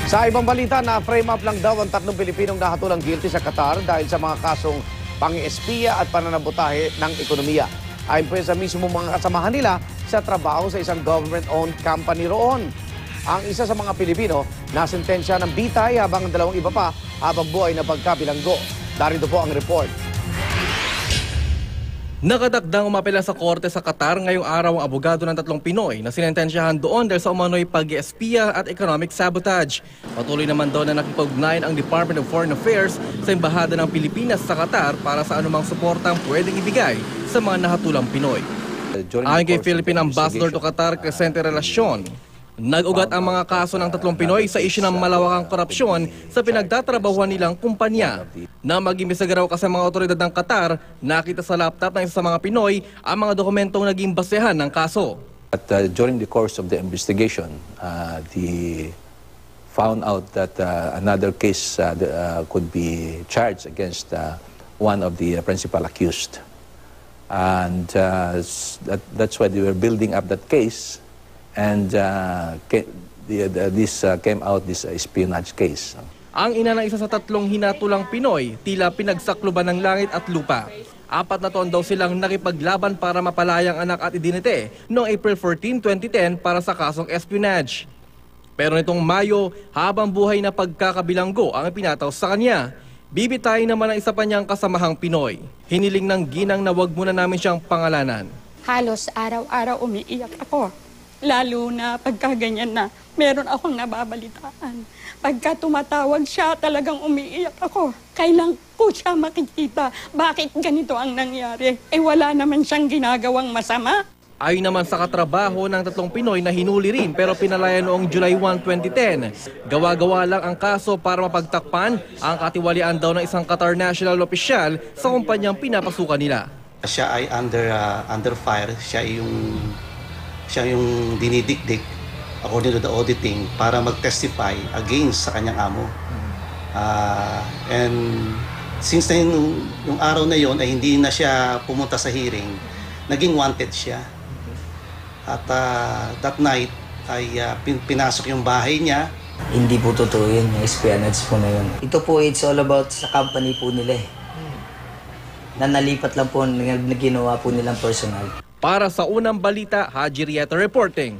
Sa ibang balita, na-frame up lang daw ang 3 Pilipinong nahatulang guilty sa Qatar dahil sa mga kasong pang-espiya at pananabotahe ng ekonomiya. Ayon po sa mismo mga kasamahan nila sa trabaho sa isang government-owned company roon. Ang isa sa mga Pilipino nasentensya ng bitay habang ang 2 iba pa habang buhay na pagkabilanggo. Darito po ang report. Nakadakdang umapela sa korte sa Qatar ngayong araw ang abogado ng 3 Pinoy na sinentensyahan doon dahil sa umano'y pag-espiya at economic sabotage. Patuloy naman daw na nakipag-ugnayan ang Department of Foreign Affairs sa Embahada ng Pilipinas sa Qatar para sa anumang suportang pwedeng ibigay sa mga nahatulang Pinoy. Ayon kay Philippine Ambassador to Qatar, Crescente Relacion, nag-ugat ang mga kaso ng 3 Pinoy sa isyu ng malawakang korupsyon sa pinagtatrabahuan nilang kumpanya. Na mag-imbestiga raw kasi mga otoridad ng Qatar, nakita sa laptop ng isa sa mga Pinoy ang mga dokumentong naging basehan ng kaso. But during the course of the investigation, they found out that another case could be charged against one of the principal accused. And that's why they were building up that case. And this came out, this espionage case. Ang ina ng isa sa 3 hinatulang Pinoy, tila pinagsakluban ng langit at lupa. 4 na taon daw silang nakipaglaban para mapalayang anak at idinite noong April 14, 2010 para sa kasong espionage. Pero nitong Mayo, habang buhay na pagkakabilanggo ang pinataw sa kanya, bibitay naman ang isa pa niyang kasamahang Pinoy. Hiniling ng ginang na wag muna namin siyang pangalanan. Halos araw-araw umiiyak ako. Lalo na pagkaganyan na meron akong nababalitaan. Pagka tumatawag siya, talagang umiiyak ako. Kailan ko siya makikita? Bakit ganito ang nangyari? Wala naman siyang ginagawang masama. Ayon naman sa katrabaho ng 3 Pinoy na hinuli rin pero pinalaya noong July 1, 2010. Gawa-gawa lang ang kaso para mapagtakpan ang katiwalian daw ng isang Qatar national official sa kumpanyang pinapasukan nila. Siya ay under fire, siya yung dinidikdik according to the auditing para mag-testify against sa kanyang amo. And since na yung araw na yon ay hindi na siya pumunta sa hearing, naging wanted siya. At that night ay pinasok yung bahay niya. Hindi po totoo yun, yung espionage po na yun. Ito po, it's all about sa company po nila eh. Na nalipat lang po, na ginawa po nilang personal. Para sa unang balita, Haji Rieta reporting.